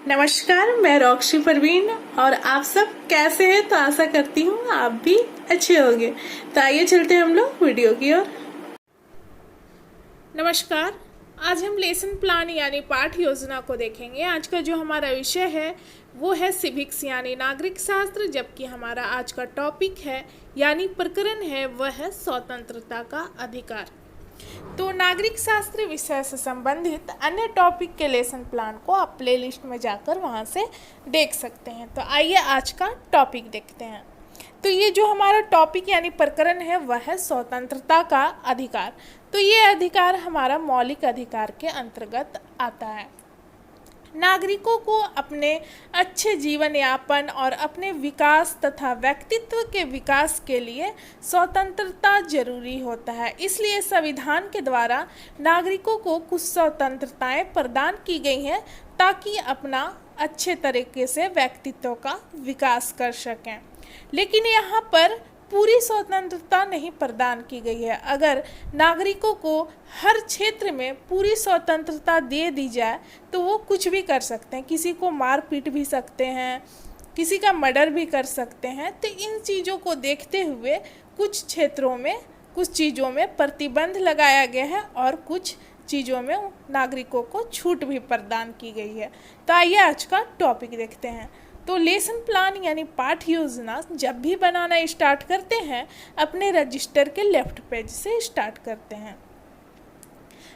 नमस्कार, मैं रॉक्सी परवीन और आप सब कैसे हैं। तो आशा करती हूँ आप भी अच्छे होंगे। तो आइए चलते हैं हम लोग वीडियो की ओर। नमस्कार, आज हम लेसन प्लान यानी पाठ योजना को देखेंगे। आज का जो हमारा विषय है वो है सिविक्स यानी नागरिक शास्त्र, जबकि हमारा आज का टॉपिक है यानी प्रकरण है वह है स्वतंत्रता का अधिकार। तो नागरिक शास्त्र विषय से संबंधित अन्य टॉपिक के लेसन प्लान को आप प्ले लिस्ट में जाकर वहाँ से देख सकते हैं। तो आइए आज का टॉपिक देखते हैं। तो ये जो हमारा टॉपिक यानी प्रकरण है वह है स्वतंत्रता का अधिकार। तो ये अधिकार हमारा मौलिक अधिकार के अंतर्गत आता है। नागरिकों को अपने अच्छे जीवन यापन और अपने विकास तथा व्यक्तित्व के विकास के लिए स्वतंत्रता जरूरी होता है। इसलिए संविधान के द्वारा नागरिकों को कुछ स्वतंत्रताएं प्रदान की गई हैं ताकि अपना अच्छे तरीके से व्यक्तित्व का विकास कर सकें। लेकिन यहाँ पर पूरी स्वतंत्रता नहीं प्रदान की गई है। अगर नागरिकों को हर क्षेत्र में पूरी स्वतंत्रता दे दी जाए तो वो कुछ भी कर सकते हैं, किसी को मार पीट भी सकते हैं, किसी का मर्डर भी कर सकते हैं। तो इन चीज़ों को देखते हुए कुछ क्षेत्रों में कुछ चीज़ों में प्रतिबंध लगाया गया है और कुछ चीज़ों में नागरिकों को छूट भी प्रदान की गई है। तो आइए आज का टॉपिक देखते हैं। तो लेसन प्लान यानी पाठ योजना जब भी बनाना स्टार्ट करते हैं अपने रजिस्टर के लेफ्ट पेज से स्टार्ट करते हैं।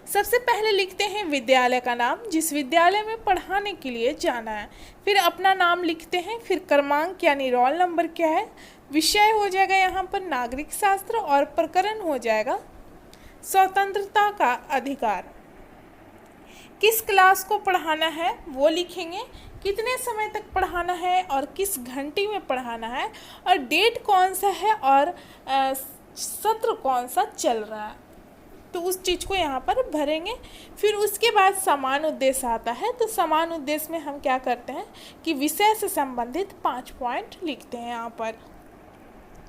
सबसे पहले लिखते हैं विद्यालय का नाम, जिस विद्यालय में पढ़ाने के लिए जाना है। फिर अपना नाम लिखते हैं, फिर क्रमांक यानी रोल नंबर क्या है, विषय हो जाएगा यहाँ पर नागरिक शास्त्र और प्रकरण हो जाएगा स्वतंत्रता का अधिकार। किस क्लास को पढ़ाना है वो लिखेंगे, कितने समय तक पढ़ाना है और किस घंटे में पढ़ाना है, और डेट कौन सा है और सत्र कौन सा चल रहा है, तो उस चीज़ को यहाँ पर भरेंगे। फिर उसके बाद समान उद्देश्य आता है। तो समान उद्देश्य में हम क्या करते हैं कि विषय से संबंधित 5 पॉइंट लिखते हैं। यहाँ पर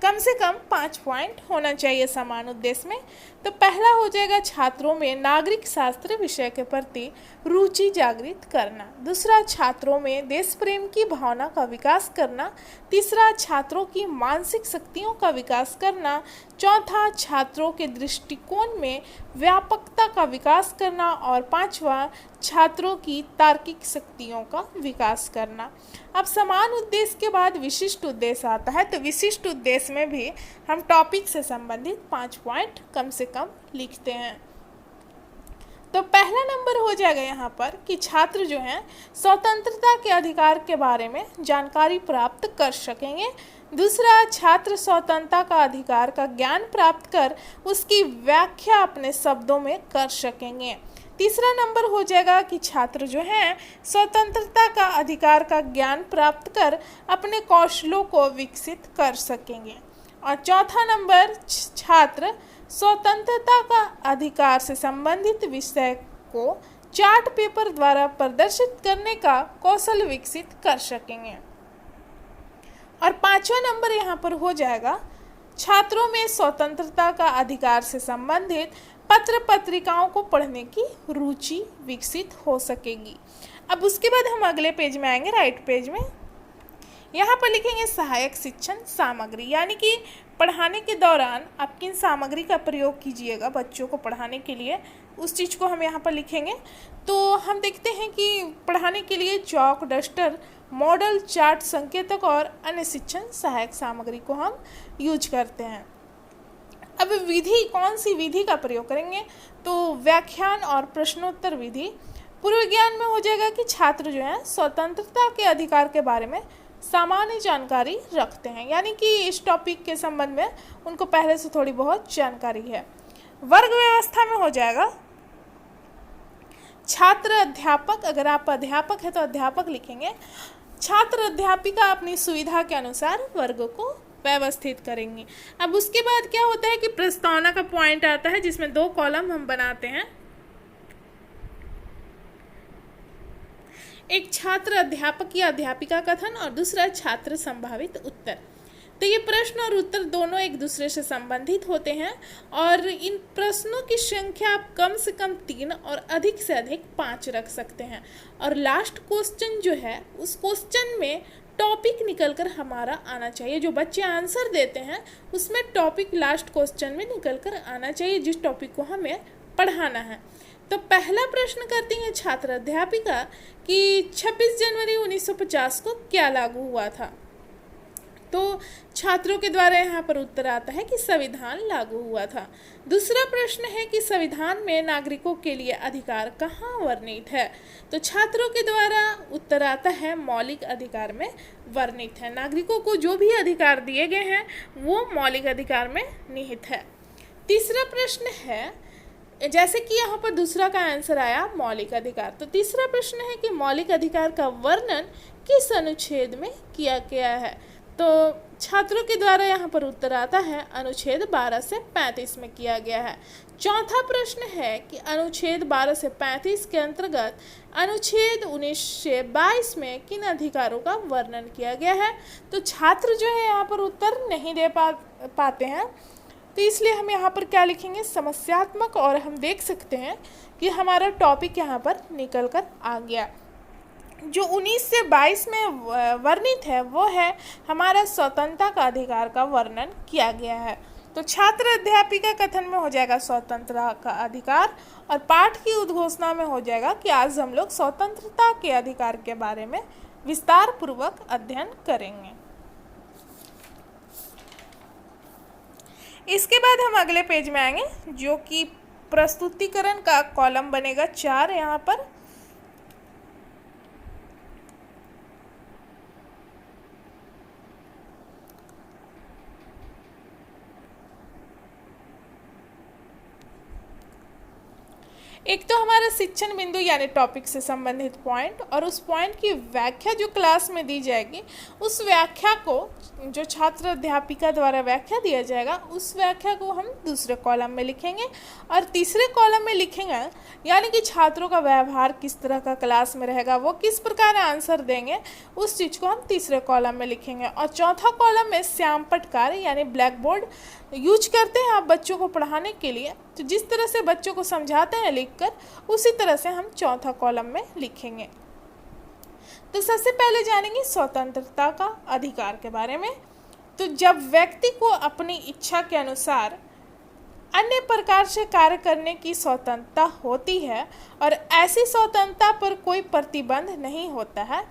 कम से कम 5 पॉइंट होना चाहिए समान उद्देश्य में। तो पहला हो जाएगा छात्रों में नागरिक शास्त्र विषय के प्रति रुचि जागृत करना। दूसरा, छात्रों में देश प्रेम की भावना का विकास करना। तीसरा, छात्रों की मानसिक शक्तियों का विकास करना। चौथा, छात्रों के दृष्टिकोण में व्यापकता का विकास करना। और पांचवा, छात्रों की तार्किक शक्तियों का विकास करना। अब समान उद्देश्य के बाद विशिष्ट उद्देश्य आता है। तो विशिष्ट उद्देश्य में भी हम टॉपिक से संबंधित 5 पॉइंट कम से कम लिखते हैं। तो पहला नंबर हो जाएगा यहाँ पर कि छात्र जो हैं स्वतंत्रता के अधिकार के बारे में जानकारी प्राप्त कर सकेंगे। दूसरा, छात्र स्वतंत्रता का अधिकार का ज्ञान प्राप्त कर उसकी व्याख्या अपने शब्दों में कर सकेंगे। तीसरा नंबर हो जाएगा कि छात्र जो हैं स्वतंत्रता का अधिकार का ज्ञान प्राप्त कर अपने कौशलों को विकसित कर सकेंगे। और चौथा नंबर, छात्र स्वतंत्रता का अधिकार से संबंधित विषय को चार्ट पेपर द्वारा प्रदर्शित करने का कौशल विकसित कर सकेंगे। और पांचवा नंबर यहाँ पर हो जाएगा छात्रों में स्वतंत्रता का अधिकार से संबंधित पत्र पत्रिकाओं को पढ़ने की रुचि विकसित हो सकेगी। अब उसके बाद हम अगले पेज में आएंगे, राइट पेज में। यहाँ पर लिखेंगे सहायक शिक्षण सामग्री, यानी कि पढ़ाने के दौरान आप किन सामग्री का प्रयोग कीजिएगा बच्चों को पढ़ाने के लिए, उस चीज़ को हम यहाँ पर लिखेंगे। तो हम देखते हैं कि पढ़ाने के लिए चौक, डस्टर, मॉडल, चार्ट, संकेतक और अन्य शिक्षण सहायक सामग्री को हम यूज करते हैं। अब विधि, कौन सी विधि का प्रयोग करेंगे, तो व्याख्यान और प्रश्नोत्तर विधि। पूर्व ज्ञान में हो जाएगा कि छात्र जो है स्वतंत्रता के अधिकार के बारे में सामान्य जानकारी रखते हैं, यानी कि इस टॉपिक के संबंध में उनको पहले से थोड़ी बहुत जानकारी है। वर्ग व्यवस्था में हो जाएगा छात्र अध्यापक, अगर आप अध्यापक है तो अध्यापक लिखेंगे। छात्र अध्यापिका अपनी सुविधा के अनुसार वर्ग को व्यवस्थित करेंगे। अब उसके बाद क्या होता है कि प्रस्तावना का पॉइंट आता है जिसमें 2 कॉलम हम बनाते हैं। एक छात्र अध्यापक या अध्यापिका कथन और दूसरा छात्र संभावित उत्तर। तो ये प्रश्न और उत्तर दोनों एक दूसरे से संबंधित होते हैं और इन प्रश्नों की संख्या आप कम से कम 3 और अधिक से अधिक 5 रख सकते हैं। और लास्ट क्वेश्चन जो है उस क्वेश्चन में टॉपिक निकल कर हमारा आना चाहिए। जो बच्चे आंसर देते हैं उसमें टॉपिक लास्ट क्वेश्चन में निकल कर आना चाहिए जिस टॉपिक को हमें पढ़ाना है। तो पहला प्रश्न करती हैं छात्र अध्यापिका कि 26 जनवरी 1950 को क्या लागू हुआ था। तो छात्रों के द्वारा यहाँ पर उत्तर आता है कि संविधान लागू हुआ था। दूसरा प्रश्न है कि संविधान में नागरिकों के लिए अधिकार कहाँ वर्णित है। तो छात्रों के द्वारा उत्तर आता है मौलिक अधिकार में वर्णित है। नागरिकों को जो भी अधिकार दिए गए हैं वो मौलिक अधिकार में निहित है। तीसरा प्रश्न है, जैसे कि यहाँ पर दूसरा का आंसर आया मौलिक अधिकार, तो तीसरा प्रश्न है कि मौलिक अधिकार का वर्णन किस अनुच्छेद में किया गया है। तो छात्रों के द्वारा यहाँ पर उत्तर आता है अनुच्छेद 12 से 35 में किया गया है। चौथा प्रश्न है कि अनुच्छेद 12 से 35 के अंतर्गत अनुच्छेद 19 से 22 में किन अधिकारों का वर्णन किया गया है। तो छात्र जो है यहाँ पर उत्तर नहीं दे पाते हैं, तो इसलिए हम यहाँ पर क्या लिखेंगे समस्यात्मक, और हम देख सकते हैं कि हमारा टॉपिक यहाँ पर निकल कर आ गया। जो 19 से 22 में वर्णित है वो है हमारा स्वतंत्रता का अधिकार का वर्णन किया गया है। तो छात्र अध्यापिका कथन में हो जाएगा स्वतंत्रता का अधिकार, और पाठ की उद्घोषणा में हो जाएगा कि आज हम लोग स्वतंत्रता के अधिकार के बारे में विस्तार पूर्वक अध्ययन करेंगे। इसके बाद हम अगले पेज में आएंगे जो कि प्रस्तुतिकरण का कॉलम बनेगा 4 यहाँ पर। एक तो हमारा शिक्षण बिंदु यानी टॉपिक से संबंधित पॉइंट, और उस पॉइंट की व्याख्या जो क्लास में दी जाएगी उस व्याख्या को जो छात्र अध्यापिका द्वारा व्याख्या दिया जाएगा उस व्याख्या को हम दूसरे कॉलम में लिखेंगे, और तीसरे कॉलम में लिखेंगे यानी कि छात्रों का व्यवहार किस तरह का क्लास में रहेगा, वो किस प्रकार आंसर देंगे उस चीज़ को हम तीसरे कॉलम में लिखेंगे। और चौथा कॉलम में श्याम पटकार यानी ब्लैक बोर्ड यूज करते हैं आप बच्चों को पढ़ाने के लिए, तो जिस तरह से बच्चों को समझाते हैं लिखकर उसी तरह से हम चौथा कॉलम में लिखेंगे। तो सबसे पहले जानेंगे स्वतंत्रता का अधिकार के बारे में। तो जब व्यक्ति को अपनी इच्छा के अनुसार अन्य प्रकार से कार्य करने की स्वतंत्रता होती है और ऐसी स्वतंत्रता पर कोई प्रतिबंध नहीं होता है,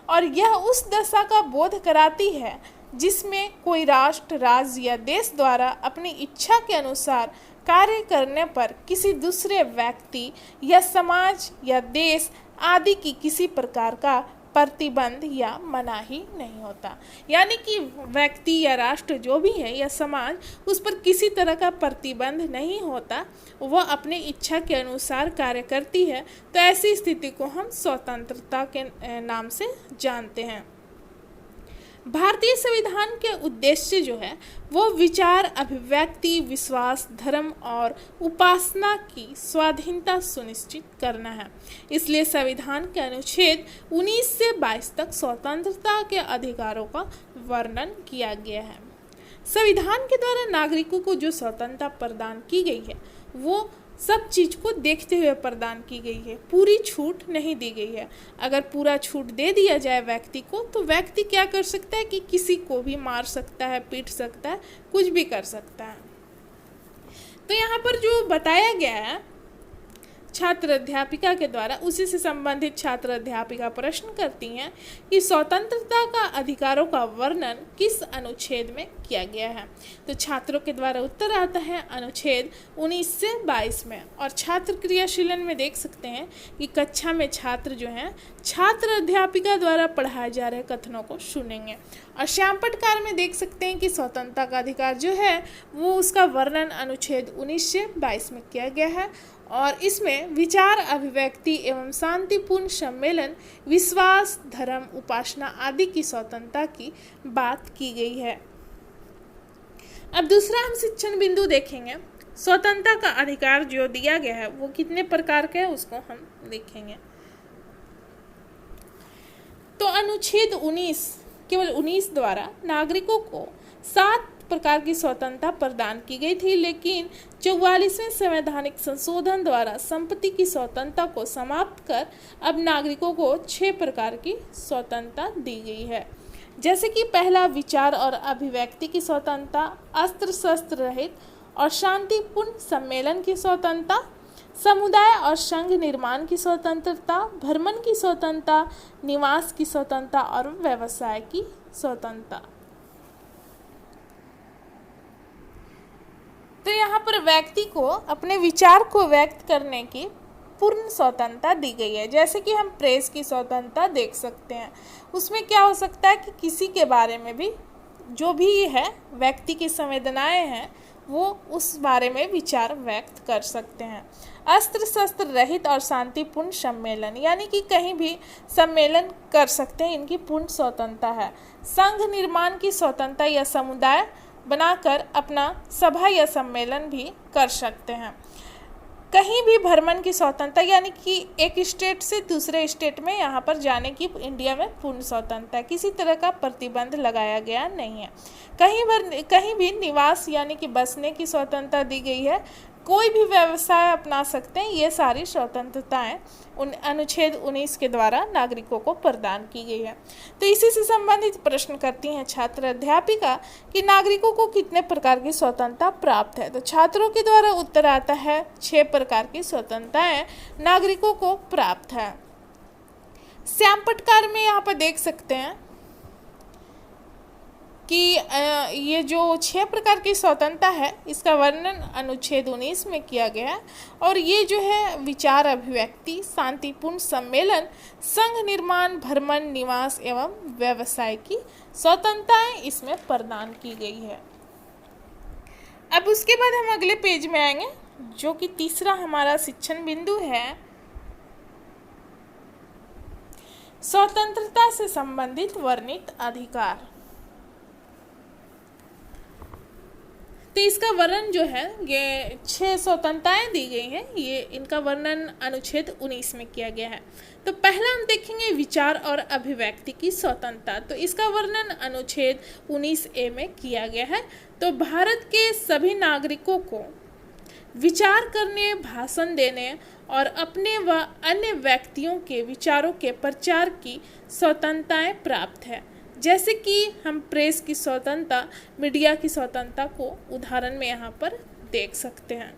और यह उस दशा का बोध कराती है जिसमें कोई राष्ट्र, राज्य या देश द्वारा अपनी इच्छा के अनुसार कार्य करने पर किसी दूसरे व्यक्ति या समाज या देश आदि की किसी प्रकार का प्रतिबंध या मनाही नहीं होता। यानी कि व्यक्ति या राष्ट्र जो भी है या समाज उस पर किसी तरह का प्रतिबंध नहीं होता, वह अपनी इच्छा के अनुसार कार्य करती है। तो ऐसी स्थिति को हम स्वतंत्रता के नाम से जानते हैं। भारतीय संविधान के उद्देश्य जो है वो विचार, अभिव्यक्ति, विश्वास, धर्म और उपासना की स्वाधीनता सुनिश्चित करना है। इसलिए संविधान के अनुच्छेद 19 से 22 तक स्वतंत्रता के अधिकारों का वर्णन किया गया है। संविधान के द्वारा नागरिकों को जो स्वतंत्रता प्रदान की गई है वो सब चीज़ को देखते हुए प्रदान की गई है, पूरी छूट नहीं दी गई है। अगर पूरा छूट दे दिया जाए व्यक्ति को तो व्यक्ति क्या कर सकता है कि किसी को भी मार सकता है, पीट सकता है, कुछ भी कर सकता है। तो यहाँ पर जो बताया गया है छात्र अध्यापिका के द्वारा, उसी से संबंधित छात्र अध्यापिका प्रश्न करती हैं कि स्वतंत्रता का अधिकारों का वर्णन किस अनुच्छेद में किया गया है। तो छात्रों के द्वारा उत्तर आता है अनुच्छेद 19 से 22 में। और छात्र क्रियाशीलन में देख सकते हैं कि कक्षा में छात्र जो हैं छात्र अध्यापिका द्वारा पढ़ाए जा रहे कथनों को सुनेंगे। और श्याम पटकार में देख सकते हैं कि स्वतंत्रता का अधिकार जो है वो उसका वर्णन अनुच्छेद 19 से 22 में किया गया है, और इसमें विचार, अभिव्यक्ति एवं शांतिपूर्ण सम्मेलन, विश्वास, धर्म, उपासना आदि की स्वतंत्रता की बात की गई है। अब दूसरा हम शिक्षण बिंदु देखेंगे। स्वतंत्रता का अधिकार जो दिया गया है वो कितने प्रकार के है उसको हम देखेंगे। तो अनुच्छेद 19 केवल 19 द्वारा नागरिकों को 7 प्रकार की स्वतंत्रता प्रदान की गई थी, लेकिन 44वें संवैधानिक संशोधन द्वारा संपत्ति की स्वतंत्रता को समाप्त कर अब नागरिकों को 6 प्रकार की स्वतंत्रता दी गई है। जैसे कि पहला, विचार और अभिव्यक्ति की स्वतंत्रता, अस्त्र शस्त्र रहित और शांतिपूर्ण सम्मेलन की स्वतंत्रता, समुदाय और संघ निर्माण की स्वतंत्रता, भ्रमण की स्वतंत्रता, निवास की स्वतंत्रता और व्यवसाय की स्वतंत्रता। तो यहाँ पर व्यक्ति को अपने विचार को व्यक्त करने की पूर्ण स्वतंत्रता दी गई है। जैसे कि हम प्रेस की स्वतंत्रता देख सकते हैं, उसमें क्या हो सकता है कि किसी के बारे में भी जो भी है व्यक्ति की संवेदनाएं हैं वो उस बारे में विचार व्यक्त कर सकते हैं। अस्त्र शस्त्र रहित और शांतिपूर्ण सम्मेलन, यानी कि कहीं भी सम्मेलन कर सकते हैं, इनकी पूर्ण स्वतंत्रता है। संघ निर्माण की स्वतंत्रता या समुदाय बनाकर अपना सभा या सम्मेलन भी कर सकते हैं। कहीं भी भ्रमण की स्वतंत्रता, यानी कि एक स्टेट से दूसरे स्टेट में यहाँ पर जाने की इंडिया में पूर्ण स्वतंत्रता है, किसी तरह का प्रतिबंध लगाया गया नहीं है। कहीं भी निवास यानी कि बसने की स्वतंत्रता दी गई है, कोई भी व्यवसाय अपना सकते हैं। ये सारी स्वतंत्रताएं अनुच्छेद 19 के द्वारा नागरिकों को प्रदान की गई है। तो इसी से संबंधित प्रश्न करती हैं छात्र अध्यापिका कि नागरिकों को कितने प्रकार की स्वतंत्रता प्राप्त है। तो छात्रों के द्वारा उत्तर आता है 6 प्रकार की स्वतंत्रताएं नागरिकों को प्राप्त है। श्याम पटकार में यहाँ पर देख सकते हैं कि ये जो 6 प्रकार की स्वतंत्रता है इसका वर्णन अनुच्छेद 19 में किया गया है। और ये जो है विचार अभिव्यक्ति, शांतिपूर्ण सम्मेलन, संघ निर्माण, भ्रमण, निवास एवं व्यवसाय की स्वतंत्रताएं इसमें प्रदान की गई है। अब उसके बाद हम अगले पेज में आएंगे, जो कि तीसरा हमारा शिक्षण बिंदु है, स्वतंत्रता से संबंधित वर्णित अधिकार। तो इसका वर्णन जो है, ये 6 स्वतंत्रताएं दी गई हैं, ये इनका वर्णन अनुच्छेद 19 में किया गया है। तो पहला हम देखेंगे विचार और अभिव्यक्ति की स्वतंत्रता। तो इसका वर्णन अनुच्छेद 19A में किया गया है। तो भारत के सभी नागरिकों को विचार करने, भाषण देने और अपने व अन्य व्यक्तियों के विचारों के प्रचार की स्वतंत्रताएं प्राप्त है। जैसे कि हम प्रेस की स्वतंत्रता, मीडिया की स्वतंत्रता को उदाहरण में यहाँ पर देख सकते हैं।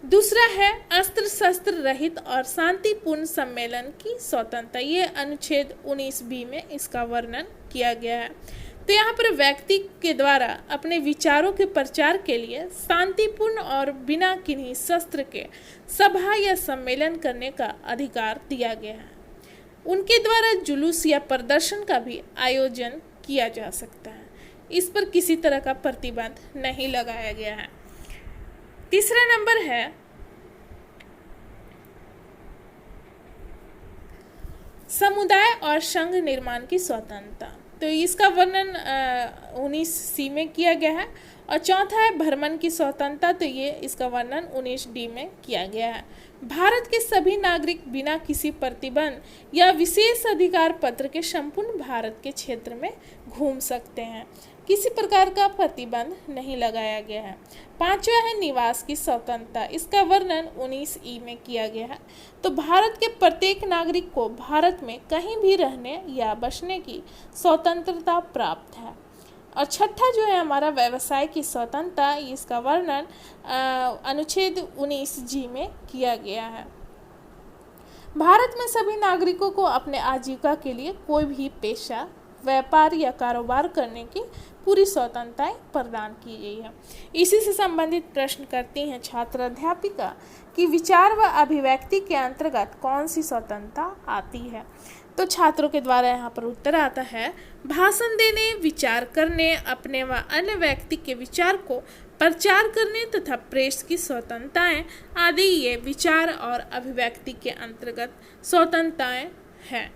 दूसरा है अस्त्र शस्त्र रहित और शांतिपूर्ण सम्मेलन की स्वतंत्रता। ये अनुच्छेद 19B में इसका वर्णन किया गया है। तो यहाँ पर व्यक्ति के द्वारा अपने विचारों के प्रचार के लिए शांतिपूर्ण और बिना किन्हीं शस्त्र के सभा या सम्मेलन करने का अधिकार दिया गया है। उनके द्वारा जुलूस या प्रदर्शन का भी आयोजन किया जा सकता है, इस पर किसी तरह का प्रतिबंध नहीं लगाया गया है। तीसरा नंबर है समुदाय और संघ निर्माण की स्वतंत्रता। तो इसका वर्णन 19C में किया गया है। और चौथा है भ्रमण की स्वतंत्रता। तो ये इसका वर्णन 19D में किया गया है। भारत के सभी नागरिक बिना किसी प्रतिबंध या विशेष अधिकार पत्र के संपूर्ण भारत के क्षेत्र में घूम सकते हैं, किसी प्रकार का प्रतिबंध नहीं लगाया गया है। पांचवा है निवास की स्वतंत्रता। इसका वर्णन 19E में किया गया है। तो भारत के प्रत्येक नागरिक को भारत में कहीं भी रहने या बसने की स्वतंत्रता प्राप्त है। और छठा जो है हमारा व्यवसाय की स्वतंत्रता, इसका वर्णन अनुच्छेद 19G में किया गया है। भारत में सभी नागरिकों को अपने आजीविका के लिए कोई भी पेशा, व्यापार या कारोबार करने की पूरी स्वतंत्रताएं प्रदान की गई है। इसी से संबंधित प्रश्न करती हैं छात्र अध्यापिका कि विचार व अभिव्यक्ति के अंतर्गत कौन सी स्वतंत्रता आती है। तो छात्रों के द्वारा यहाँ पर उत्तर आता है भाषण देने, विचार करने, अपने व अन्य व्यक्ति के विचार को प्रचार करने तथा प्रेस की स्वतंत्रताएं आदि ये विचार और अभिव्यक्ति के अंतर्गत स्वतंत्रताएं हैं।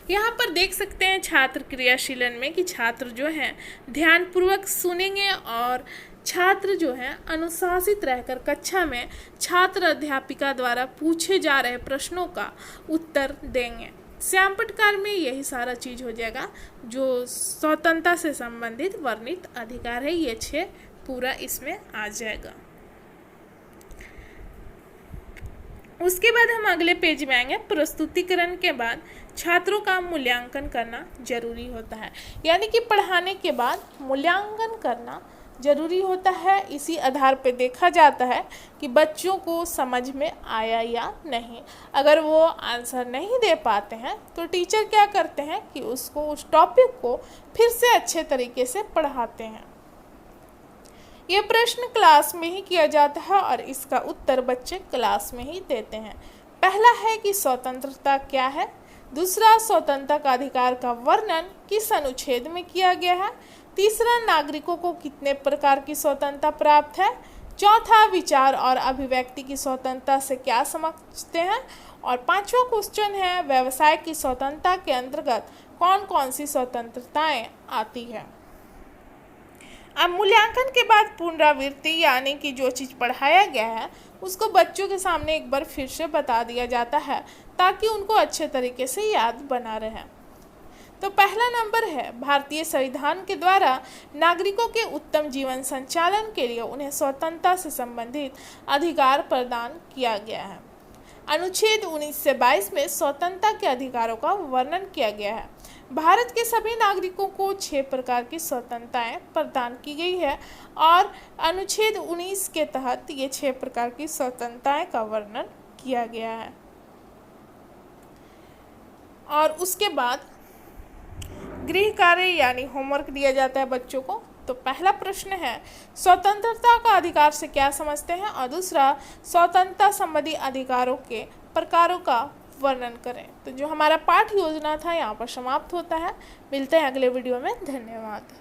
यहाँ पर देख सकते हैं छात्र क्रियाशीलन में कि छात्र जो हैं ध्यानपूर्वक सुनेंगे और छात्र जो हैं अनुशासित रहकर कक्षा में छात्र अध्यापिका द्वारा पूछे जा रहे प्रश्नों का उत्तर देंगे। श्याम पटकार में यही सारा चीज़ हो जाएगा जो स्वतंत्रता से संबंधित वर्णित अधिकार है, ये 6 पूरा इसमें आ जाएगा। उसके बाद हम अगले पेज में आएंगे। प्रस्तुतिकरण के बाद छात्रों का मूल्यांकन करना जरूरी होता है, यानी कि पढ़ाने के बाद मूल्यांकन करना जरूरी होता है। इसी आधार पे देखा जाता है कि बच्चों को समझ में आया या नहीं। अगर वो आंसर नहीं दे पाते हैं तो टीचर क्या करते हैं कि उसको उस टॉपिक को फिर से अच्छे तरीके से पढ़ाते हैं। ये प्रश्न क्लास में ही किया जाता है और इसका उत्तर बच्चे क्लास में ही देते हैं। पहला है कि स्वतंत्रता क्या है। दूसरा, स्वतंत्रता का अधिकार का वर्णन किस अनुच्छेद में किया गया है। तीसरा, नागरिकों को कितने प्रकार की स्वतंत्रता प्राप्त है। चौथा, विचार और अभिव्यक्ति की स्वतंत्रता से क्या समझते हैं। और पांचवा क्वेश्चन है, व्यवसाय की स्वतंत्रता के अंतर्गत कौन कौन सी स्वतंत्रताएं आती है। अब मूल्यांकन के बाद पुनरावृत्ति, यानी कि जो चीज़ पढ़ाया गया है उसको बच्चों के सामने एक बार फिर से बता दिया जाता है ताकि उनको अच्छे तरीके से याद बना रहे। तो पहला नंबर है, भारतीय संविधान के द्वारा नागरिकों के उत्तम जीवन संचालन के लिए उन्हें स्वतंत्रता से संबंधित अधिकार प्रदान किया गया है। अनुच्छेद 19 से 22 में स्वतंत्रता के अधिकारों का वर्णन किया गया है। भारत के सभी नागरिकों को 6 प्रकार की स्वतंत्रताएं प्रदान की गई है और अनुच्छेद 19 के तहत ये 6 प्रकार की स्वतंत्रताएं का वर्णन किया गया है। और उसके बाद गृह कार्य यानी होमवर्क दिया जाता है बच्चों को। तो पहला प्रश्न है, स्वतंत्रता का अधिकार से क्या समझते हैं, और दूसरा, स्वतंत्रता संबंधी अधिकारों के प्रकारों का वर्णन करें। तो जो हमारा पाठ योजना था यहाँ पर समाप्त होता है। मिलते हैं अगले वीडियो में। धन्यवाद।